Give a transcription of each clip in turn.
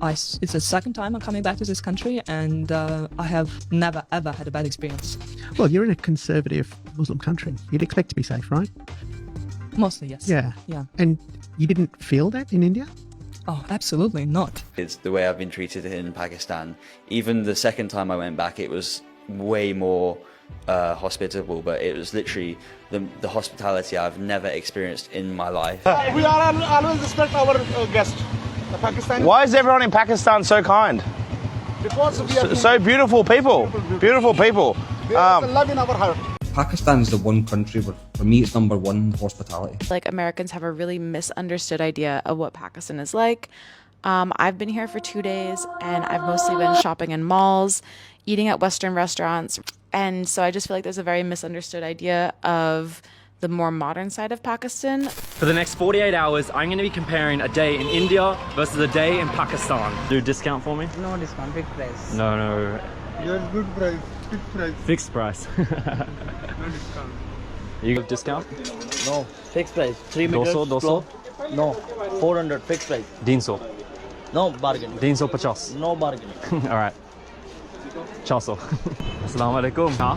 It's the second time I'm coming back to this country, and I have never ever had a bad experience. Well, you're in a conservative Muslim country. You'd expect to be safe, right? Mostly, yes. Yeah. Yeah. And you didn't feel that in India? Oh, absolutely not. It's the way I've been treated in Pakistan. Even the second time I went back, it was way more hospitable, but it was literally the hospitality I've never experienced in my life. We are always respect our guests. The Pakistani. Why is everyone in Pakistan so kind? Because we are So beautiful people. Beautiful people. there is love in our heart. Pakistan is the one country where, for me, it's number one hospitality. Like, Americans have a really misunderstood idea of what Pakistan is like. I've been here for 2 days, and I've mostly been shopping in malls, eating at Western restaurants. And so I just feel like there's a very misunderstood idea of the more modern side of Pakistan. For the next 48 hours, I'm going to be comparing a day in India versus a day in Pakistan. Do a discount for me? No discount, big price. No. Your good price, fixed price. Fixed price. No discount. You give discount? No, fixed price. 3 meters. 200, 200? floor. No, 400 fixed price. 300. No bargaining. 350. No bargaining. All right. 400. Assalamu alaikum. Huh?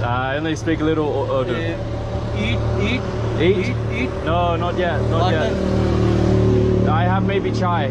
I only speak a little Urdu. Eat. Eat? No, not yet. Not yet. I have maybe chai.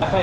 I pay.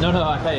No, I pay.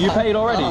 You paid already?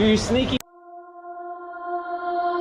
You sneaky.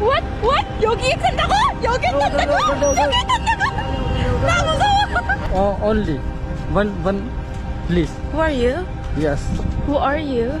What? 여기 간다고? 여기 간다고? 나 무서워. Only. One, please. Who are you? Yes. Who are you?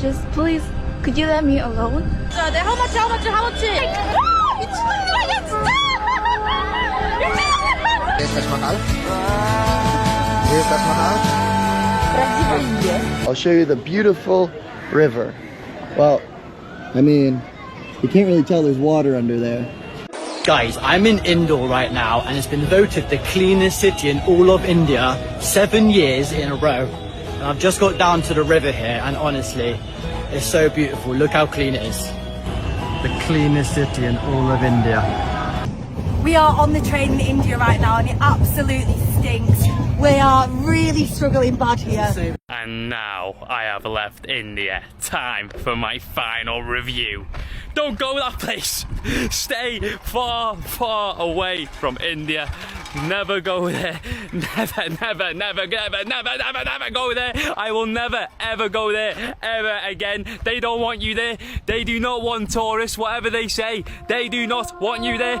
Just please, could you let me alone? How much? 미친놈이야 진짜! I'll show you the beautiful river. Well, I mean, you can't really tell there's water under there. Guys, I'm in Indore right now, and it's been voted the cleanest city in all of India 7 years in a row. And I've just got down to the river here, and honestly, it's so beautiful. Look how clean it is. The cleanest city in all of India. We are on the train in India right now, and it absolutely stinks. We are really struggling bad here. And now I have left India. Time for my final review. Don't go that place. Stay far, far away from India. Never go there. Never go there. I will never, ever go there ever again. They don't want you there. They do not want tourists, whatever they say. They do not want you there.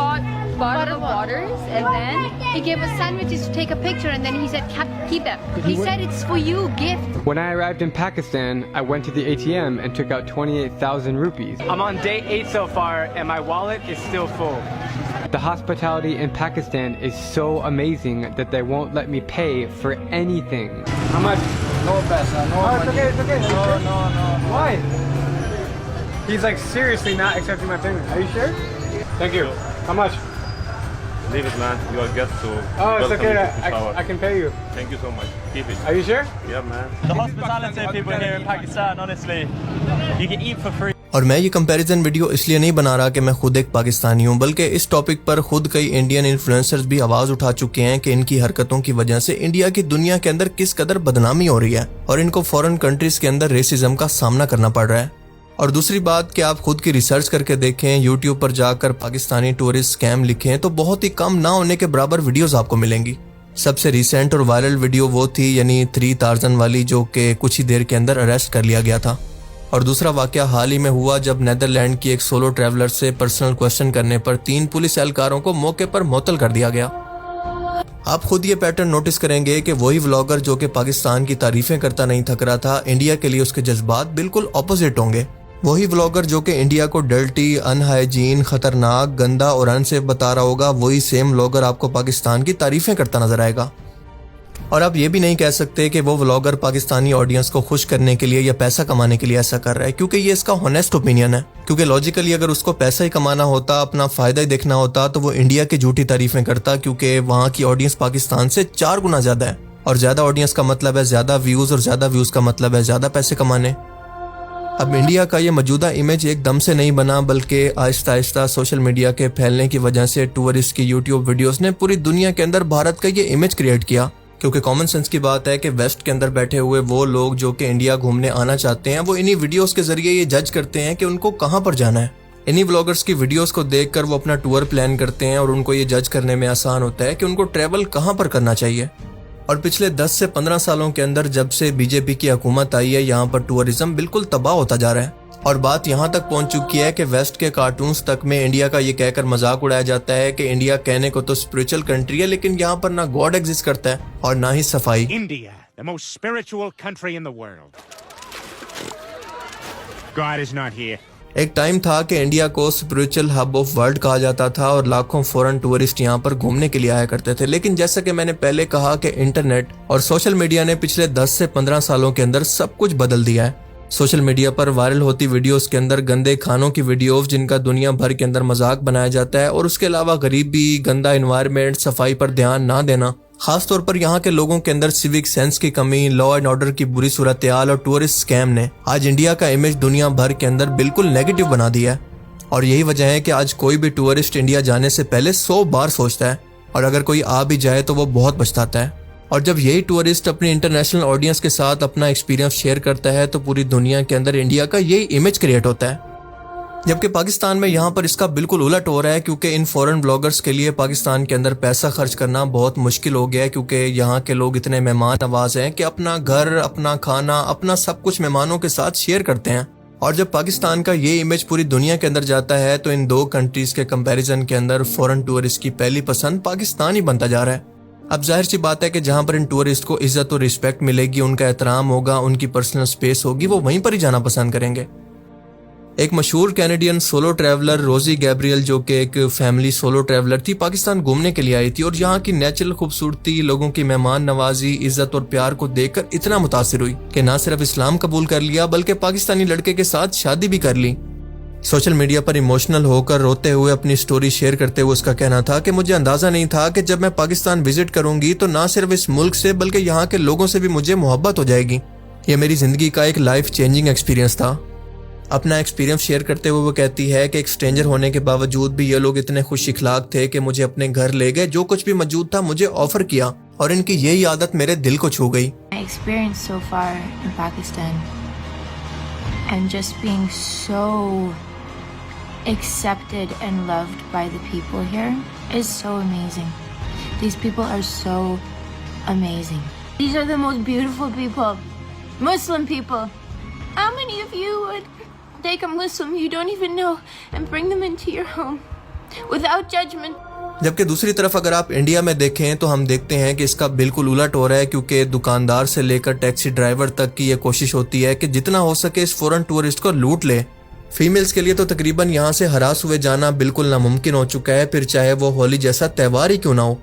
bought bottled waters, and then he gave us sandwiches to take a picture, and then he said, keep them. He said it's for you, gift. When I arrived in Pakistan, I went to the ATM and took out 28,000 rupees. I'm on day 8 so far, and my wallet is still full. The hospitality in Pakistan is so amazing that they won't let me pay for anything. How much? No paisa, no money. It's okay. No. Why? He's like seriously not accepting my payment. Are you sure? Thank you. How much? Leave it, man. You are a guest, so oh, it's okay. I can pay you. Thank you so much. Keep it. Are you sure? Yeah, man. The hospitality of people here in Pakistan, honestly, you can eat for free. اور میں یہ comparison video اس لیے نہیں بنا رہا کہ میں خود ایک پاکستانی ہوں، بلکہ اس ٹاپک پر خود کئی انڈین انفلوئنسرز بھی آواز اٹھا چکے ہیں کہ ان کی حرکتوں کی وجہ سے انڈیا کی دنیا کے اندر کس قدر بدنامی ہو رہی ہے اور ان کو فورن کنٹریز کے اندر ریسزم کا سامنا کرنا پڑ رہا ہے۔ اور دوسری بات کہ آپ خود کی ریسرچ کر کے دیکھیں، یوٹیوب پر جا کر پاکستانی ٹورسٹ اسکیم لکھیں تو بہت ہی کم نہ ہونے کے برابر ویڈیوز آپ کو ملیں گی۔ سب سے ریسنٹ اور وائرل ویڈیو وہ تھی یعنی 3 تارزن والی، جو کہ کچھ ہی دیر کے اندر اریسٹ کر لیا گیا تھا۔ اور دوسرا واقعہ حال ہی میں ہوا جب نیدرلینڈ کی ایک سولو ٹریولر سے پرسنل کوشچن کرنے پر 3 پولیس اہلکاروں کو موقع پر معطل کر دیا گیا۔ آپ خود یہ پیٹرن نوٹس کریں گے کہ وہی ولاگر جو کہ پاکستان کی تعریفیں کرتا نہیں تھک رہا تھا، انڈیا کے لیے اس کے جذبات بالکل اپوزٹ ہوں گے۔ وہی ولاگر جو کہ انڈیا کو ڈرٹی، ان ہائیجین، خطرناک، گندا اور انسیف بتا رہا ہوگا، وہی سیم ولاگر آپ کو پاکستان کی تعریفیں کرتا نظر آئے گا۔ اور آپ یہ بھی نہیں کہہ سکتے کہ وہ ولاگر پاکستانی آڈینس کو خوش کرنے کے لیے یا پیسہ کمانے کے لیے ایسا کر رہا ہے، کیونکہ یہ اس کا ہونیسٹ اوپینین ہے۔ کیونکہ لاجیکلی اگر اس کو پیسہ ہی کمانا ہوتا، اپنا فائدہ ہی دیکھنا ہوتا، تو وہ انڈیا کی جھوٹی تعریفیں کرتا، کیونکہ وہاں کی آڈینس پاکستان سے 4 گنا زیادہ ہے، اور زیادہ آڈینس کا مطلب ہے زیادہ ویوز، اور زیادہ ویوز کا مطلب ہے زیادہ پیسے کمانے۔ اب انڈیا کا یہ موجودہ امیج ایک دم سے نہیں بنا، بلکہ آہستہ آہستہ سوشل میڈیا کے پھیلنے کی وجہ سے ٹورسٹ کی یوٹیوب ویڈیوز نے پوری دنیا کے اندر بھارت کا یہ امیج کریٹ کیا۔ کیونکہ کامن سینس کی بات ہے کہ ویسٹ کے اندر بیٹھے ہوئے وہ لوگ جو کہ انڈیا گھومنے آنا چاہتے ہیں، وہ انہی ویڈیوز کے ذریعے یہ جج کرتے ہیں کہ ان کو کہاں پر جانا ہے۔ انہی ولاگرز کی ویڈیوز کو دیکھ کر وہ اپنا ٹور پلان کرتے ہیں، اور ان کو یہ جج کرنے میں آسان ہوتا ہے کہ ان کو ٹریول کہاں پر کرنا چاہیے۔ اور پچھلے 10 سے 15 سالوں کے اندر جب سے بی جے پی کی حکومت آئی ہے، یہاں پر ٹورزم بالکل تباہ ہوتا جا رہا ہے، اور بات یہاں تک پہنچ چکی ہے کہ ویسٹ کے کارٹونز تک میں انڈیا کا یہ کہہ کر مذاق اڑایا جاتا ہے کہ انڈیا کہنے کو تو اسپرچل کنٹری ہے، لیکن یہاں پر نہ گاڈ ایگزسٹ کرتا ہے اور نہ ہی صفائی۔ India, the most spiritual country in the world. God is not here. ایک ٹائم تھا کہ انڈیا کو اسپرچل ہب آف ورلڈ کہا جاتا تھا اور لاکھوں فورن ٹورسٹ یہاں پر گھومنے کے لیے آیا کرتے تھے، لیکن جیسا کہ میں نے پہلے کہا کہ انٹرنیٹ اور سوشل میڈیا نے پچھلے 10 سے 15 سالوں کے اندر سب کچھ بدل دیا ہے۔ سوشل میڈیا پر وائرل ہوتی ویڈیوز کے اندر گندے کھانوں کی ویڈیوز جن کا دنیا بھر کے اندر مذاق بنایا جاتا ہے، اور اس کے علاوہ غریبی، گندا انوائرمنٹ، صفائی پر دھیان نہ دینا، خاص طور پر یہاں کے لوگوں کے اندر سیوک سینس کی کمی، لا اینڈ آرڈر کی بری صورتحال اور ٹورسٹ اسکیم نے آج انڈیا کا امیج دنیا بھر کے اندر بالکل نیگیٹو بنا دیا ہے۔ اور یہی وجہ ہے کہ آج کوئی بھی ٹورسٹ انڈیا جانے سے پہلے 100 بار سوچتا ہے، اور اگر کوئی آ بھی جائے تو وہ بہت پچھتاتا ہے۔ اور جب یہی ٹورسٹ اپنی انٹرنیشنل آڈینس کے ساتھ اپنا ایکسپیرینس شیئر کرتا ہے تو پوری دنیا کے اندر انڈیا کا یہی امیج کریٹ ہوتا ہے، جبکہ پاکستان میں یہاں پر اس کا بالکل الٹ ہو رہا ہے، کیونکہ ان فورن بلاگرز کے لیے پاکستان کے اندر پیسہ خرچ کرنا بہت مشکل ہو گیا ہے، کیونکہ یہاں کے لوگ اتنے مہمان نواز ہیں کہ اپنا گھر، اپنا کھانا، اپنا سب کچھ مہمانوں کے ساتھ شیئر کرتے ہیں۔ اور جب پاکستان کا یہ امیج پوری دنیا کے اندر جاتا ہے تو ان 2 کنٹریز کے کمپیریزن کے اندر فورن ٹورسٹ کی پہلی پسند پاکستان ہی بنتا جا رہا ہے۔ اب ظاہر سی بات ہے کہ جہاں پر ان ٹورسٹ کو عزت و رسپیکٹ ملے گی، ان کا احترام ہوگا، ان کی پرسنل سپیس ہوگی، وہ وہیں پر ہی جانا پسند کریں گے۔ ایک مشہور کینیڈین سولو ٹریولر روزی گیبریل، جو کہ ایک فیملی سولو ٹریولر تھی، پاکستان گھومنے کے لیے آئی تھی، اور یہاں کی نیچرل خوبصورتی، لوگوں کی مہمان نوازی، عزت اور پیار کو دیکھ کر اتنا متاثر ہوئی کہ نہ صرف اسلام قبول کر لیا بلکہ پاکستانی لڑکے کے ساتھ شادی بھی کر لی۔ سوشل میڈیا پر ایموشنل ہو کر روتے ہوئے اپنی سٹوری شیئر کرتے ہوئے اس کا کہنا تھا کہ مجھے اندازہ نہیں تھا کہ جب میں پاکستان وزٹ کروں گی تو نہ صرف اس ملک سے بلکہ یہاں کے لوگوں سے بھی مجھے محبت ہو جائے گی۔ یہ میری زندگی کا ایک لائف چینجنگ ایکسپیرینس تھا۔ اپنا ایکسپیرینس شیئر کرتے ہوئے وہ کہتی ہے کہ ایک اسٹرینجر ہونے کے باوجود بھی یہ لوگ اتنے خوش اخلاق تھے کہ مجھے اپنے گھر لے گئے، جو کچھ بھی موجود تھا مجھے آفر کیا، اور ان کی یہی عادت میرے دل کو چھو گئی۔ Experience so far in Pakistan and just being so accepted and loved by the people here is so amazing. These people are so amazing. These are the most beautiful people. Muslim people. How many of you would take a Muslim you don't even know and bring them into your home without judgment? جبکہ دوسری طرف اگر آپ India میں دیکھیں تو ہم دیکھتے ہیں کہ اس کا بالکل الٹ ہو رہا ہے، کیونکہ دکاندار سے لے کر ٹیکسی ڈرائیور تک کی یہ کوشش ہوتی ہے کہ جتنا ہو سکے اس فورن ٹورسٹ کو لوٹ لے۔ فیمیلز کے لیے تو تقریباً یہاں سے ہراس ہوئے جانا بالکل ناممکن ہو چکا ہے، پھر چاہے وہ ہولی جیسا تہوار ہی کیوں نہ ہو۔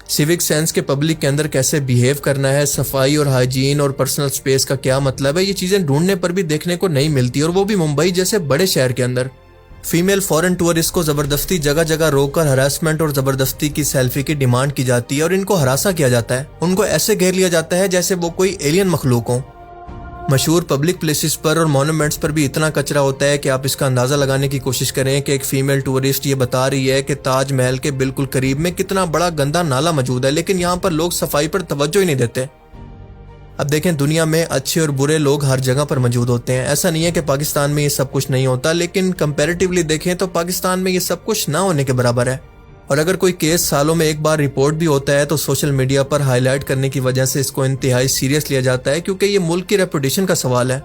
سیوک سینس کے پبلک کے اندر کیسے بیہیو کرنا ہے، صفائی اور ہائیجین اور پرسنل سپیس کا کیا مطلب ہے، یہ چیزیں ڈھونڈنے پر بھی دیکھنے کو نہیں ملتی، اور وہ بھی ممبئی جیسے بڑے شہر کے اندر۔ فیمیل فورن ٹورسٹ کو زبردستی جگہ جگہ روک کر ہراسمنٹ اور زبردستی کی سیلفی کی ڈیمانڈ کی جاتی ہے، اور ان کو ہراساں کیا جاتا ہے، ان کو ایسے گھیر لیا جاتا ہے جیسے وہ کوئی ایلین مخلوق ہوں۔ مشہور پبلک پلیسز پر اور مونومنٹس پر بھی اتنا کچرا ہوتا ہے کہ آپ اس کا اندازہ لگانے کی کوشش کریں کہ ایک فیمیل ٹورسٹ یہ بتا رہی ہے کہ تاج محل کے بالکل قریب میں کتنا بڑا گندا نالا موجود ہے، لیکن یہاں پر لوگ صفائی پر توجہ ہی نہیں دیتے۔ اب دیکھیں، دنیا میں اچھے اور برے لوگ ہر جگہ پر موجود ہوتے ہیں، ایسا نہیں ہے کہ پاکستان میں یہ سب کچھ نہیں ہوتا، لیکن کمپیریٹیولی دیکھیں تو پاکستان میں یہ سب کچھ نہ ہونے کے برابر ہے۔ اور اگر کوئی کیس سالوں میں ایک بار رپورٹ بھی ہوتا ہے تو سوشل میڈیا پر ہائی لائٹ کرنے کی وجہ سے اس کو انتہائی سیریس لیا جاتا ہے، کیونکہ یہ ملک کی ریپوٹیشن کا سوال ہے۔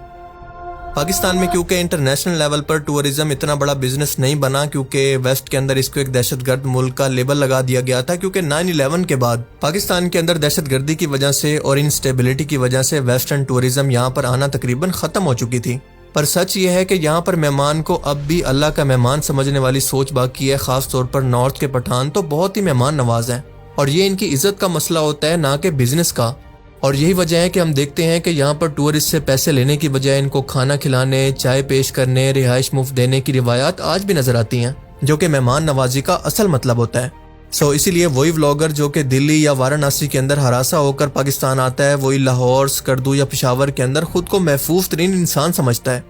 پاکستان میں کیونکہ انٹرنیشنل لیول پر ٹورزم اتنا بڑا بزنس نہیں بنا، کیونکہ ویسٹ کے اندر اس کو ایک دہشت گرد ملک کا لیبل لگا دیا گیا تھا، کیونکہ 9/11 کے بعد پاکستان کے اندر دہشت گردی کی وجہ سے اور انسٹیبلٹی کی وجہ سے ویسٹرن ٹورزم یہاں پر آنا تقریباً ختم ہو چکی تھی۔ پر سچ یہ ہے کہ یہاں پر مہمان کو اب بھی اللہ کا مہمان سمجھنے والی سوچ باقی ہے، خاص طور پر نارتھ کے پٹھان تو بہت ہی مہمان نواز ہیں، اور یہ ان کی عزت کا مسئلہ ہوتا ہے، نہ کہ بزنس کا۔ اور یہی وجہ ہے کہ ہم دیکھتے ہیں کہ یہاں پر ٹورسٹ سے پیسے لینے کی بجائے ان کو کھانا کھلانے، چائے پیش کرنے، رہائش مفت دینے کی روایات آج بھی نظر آتی ہیں، جو کہ مہمان نوازی کا اصل مطلب ہوتا ہے۔ اسی لیے وہی ولاگر جو کہ دلی یا وارانسی کے اندر ہراساں ہو کر پاکستان آتا ہے، وہی لاہور، سکردو یا پشاور کے اندر خود کو محفوظ ترین انسان سمجھتا ہے۔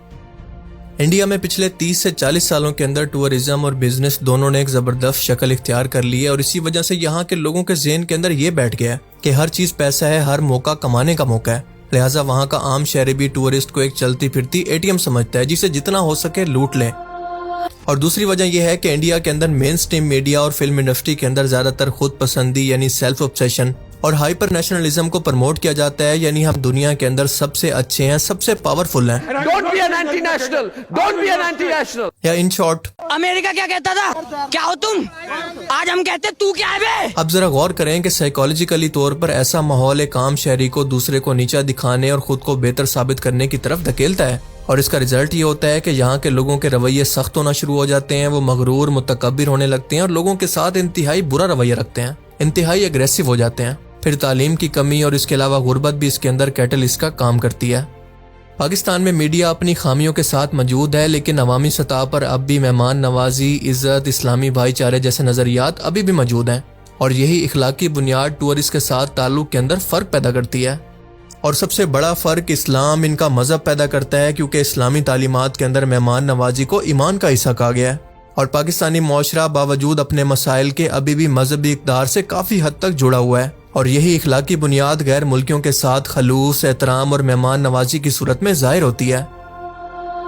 انڈیا میں پچھلے 30 سے 40 سالوں کے اندر ٹورزم اور بزنس دونوں نے ایک زبردست شکل اختیار کر لی ہے، اور اسی وجہ سے یہاں کے لوگوں کے ذہن کے اندر یہ بیٹھ گیا ہے کہ ہر چیز پیسہ ہے، ہر موقع کمانے کا موقع ہے، لہٰذا وہاں کا عام شہری بھی ٹورسٹ کو ایک چلتی پھرتی ATM سمجھتا ہے جسے جتنا ہو سکے لوٹ لیں۔ اور دوسری وجہ یہ ہے کہ انڈیا کے اندر مین سٹریم میڈیا اور فلم انڈسٹری کے اندر زیادہ تر خود پسندی یعنی سیلف obsession اور ہائپر نیشنلزم کو پروموٹ کیا جاتا ہے، یعنی ہم دنیا کے اندر سب سے اچھے ہیں، سب سے پاورفل ہیں، Don't be an anti-national. Don't be an anti-national. یا ان شارٹ امریکہ کیا کہتا تھا؟ کیا ہو تم؟ آج ہم کہتے تو کیا ہے بے؟ اب ذرا غور کریں کہ سائیکالوجیکلی طور پر ایسا ماحول ایک عام شہری کو دوسرے کو نیچا دکھانے اور خود کو بہتر ثابت کرنے کی طرف دھکیلتا ہے، اور اس کا رزلٹ یہ ہوتا ہے کہ یہاں کے لوگوں کے رویے سخت ہونا شروع ہو جاتے ہیں، وہ مغرور، متکبر ہونے لگتے ہیں اور لوگوں کے ساتھ انتہائی برا رویہ رکھتے ہیں، انتہائی اگریسو ہو جاتے ہیں۔ پھر تعلیم کی کمی اور اس کے علاوہ غربت بھی اس کے اندر کیٹلسٹ کا کام کرتی ہے۔ پاکستان میں میڈیا اپنی خامیوں کے ساتھ موجود ہے، لیکن عوامی سطح پر اب بھی مہمان نوازی، عزت، اسلامی بھائی چارے جیسے نظریات ابھی بھی موجود ہیں، اور یہی اخلاقی بنیاد ٹورسٹ کے ساتھ تعلق کے اندر فرق پیدا کرتی ہے۔ اور سب سے بڑا فرق اسلام ان کا مذہب پیدا کرتا ہے، کیونکہ اسلامی تعلیمات کے اندر مہمان نوازی کو ایمان کا حصہ کہا گیا ہے، اور پاکستانی معاشرہ باوجود اپنے مسائل کے ابھی بھی مذہبی اقدار سے کافی حد تک جڑا ہوا ہے، اور یہی اخلاقی بنیاد غیر ملکیوں کے ساتھ خلوص، احترام اور مہمان نوازی کی صورت میں ظاہر ہوتی ہے۔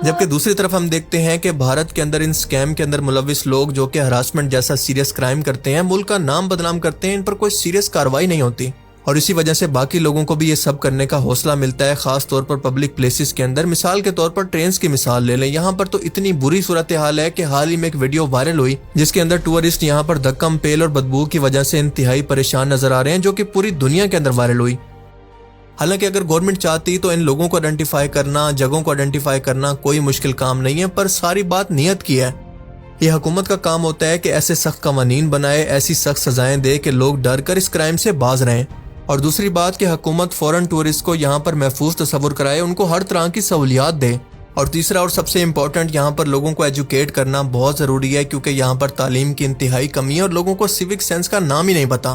جبکہ دوسری طرف ہم دیکھتے ہیں کہ بھارت کے اندر ان سکیم کے اندر ملوث لوگ جو کہ ہراسمنٹ جیسا سیریس کرائم کرتے ہیں، ملک کا نام بدنام کرتے ہیں، ان پر کوئی سیریس کارروائی نہیں ہوتی، اور اسی وجہ سے باقی لوگوں کو بھی یہ سب کرنے کا حوصلہ ملتا ہے، خاص طور پر پبلک پلیسز کے اندر۔ مثال کے طور پر ٹرینز کی مثال لے لیں، یہاں پر تو اتنی بری صورتحال ہے کہ حال ہی میں ایک ویڈیو وائرل ہوئی جس کے اندر ٹورسٹ یہاں پر دھکم پیل اور بدبو کی وجہ سے انتہائی پریشان نظر آ رہے ہیں، جو کہ پوری دنیا کے اندر وائرل ہوئی۔ حالانکہ اگر گورنمنٹ چاہتی تو ان لوگوں کو آئیڈینٹیفائی کرنا، جگہوں کو آئیڈینٹیفائی کرنا کوئی مشکل کام نہیں ہے، پر ساری بات نیت کی ہے۔ یہ حکومت کا کام ہوتا ہے کہ ایسے سخت قوانین بنائے، ایسی سخت سزائیں دے کہ لوگ ڈر کر اس کرائم سے باز رہیں، اور دوسری بات کہ حکومت فوراً ٹورسٹ کو یہاں پر محفوظ تصور کرائے، ان کو ہر طرح کی سہولیات دے، اور تیسرا اور سب سے امپورٹنٹ یہاں پر لوگوں کو ایجوکیٹ کرنا بہت ضروری ہے، کیونکہ یہاں پر تعلیم کی انتہائی کمی ہے اور لوگوں کو سیوک سینس کا نام ہی نہیں پتا۔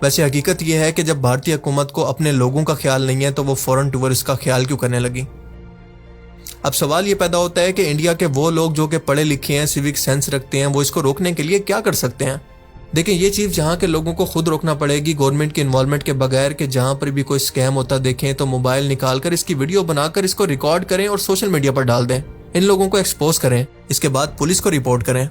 ویسے حقیقت یہ ہے کہ جب بھارتی حکومت کو اپنے لوگوں کا خیال نہیں ہے تو وہ فوراً ٹورسٹ کا خیال کیوں کرنے لگی؟ اب سوال یہ پیدا ہوتا ہے کہ انڈیا کے وہ لوگ جو کہ پڑھے لکھے ہیں، سیوک سینس رکھتے ہیں، وہ اس کو روکنے کے لیے کیا کر سکتے ہیں؟ دیکھیں، یہ چیز جہاں کے لوگوں کو خود روکنا پڑے گی گورنمنٹ کی انوالومنٹ کے بغیر، کہ جہاں پر بھی کوئی سکیم ہوتا دیکھیں تو موبائل نکال کر اس کی ویڈیو بنا کر اس کو ریکارڈ کریں اور سوشل میڈیا پر ڈال دیں، ان لوگوں کو ایکسپوز کریں، اس کے بعد پولیس کو رپورٹ کریں،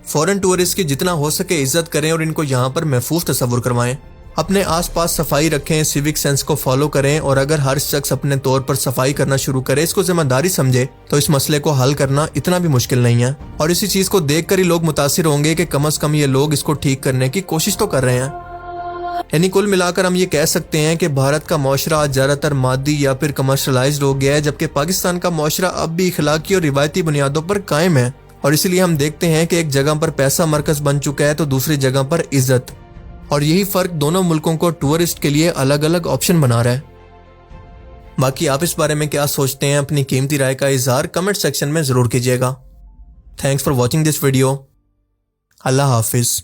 فورن ٹورسٹ کی جتنا ہو سکے عزت کریں اور ان کو یہاں پر محفوظ تصور کروائیں، اپنے آس پاس صفائی رکھیں، سیوک سینس کو فالو کریں، اور اگر ہر شخص اپنے طور پر صفائی کرنا شروع کرے، اس کو ذمہ داری سمجھے، تو اس مسئلے کو حل کرنا اتنا بھی مشکل نہیں ہے، اور اسی چیز کو دیکھ کر ہی لوگ متاثر ہوں گے کہ کم از کم یہ لوگ اس کو ٹھیک کرنے کی کوشش تو کر رہے ہیں۔ یعنی کل ملا کر ہم یہ کہہ سکتے ہیں کہ بھارت کا معاشرہ آج زیادہ تر مادی یا پھر کمرشلائزڈ ہو گیا ہے، جبکہ پاکستان کا معاشرہ اب بھی اخلاقی اور روایتی بنیادوں پر قائم ہے، اور اسی لیے ہم دیکھتے ہیں کہ ایک جگہ پر پیسہ مرکز بن چکا ہے تو دوسری جگہ پر عزت، اور یہی فرق دونوں ملکوں کو ٹورسٹ کے لیے الگ الگ آپشن بنا رہا ہے۔ باقی آپ اس بارے میں کیا سوچتے ہیں؟ اپنی قیمتی رائے کا اظہار کمنٹ سیکشن میں ضرور کیجیے گا۔ Thanks for watching this video. اللہ حافظ۔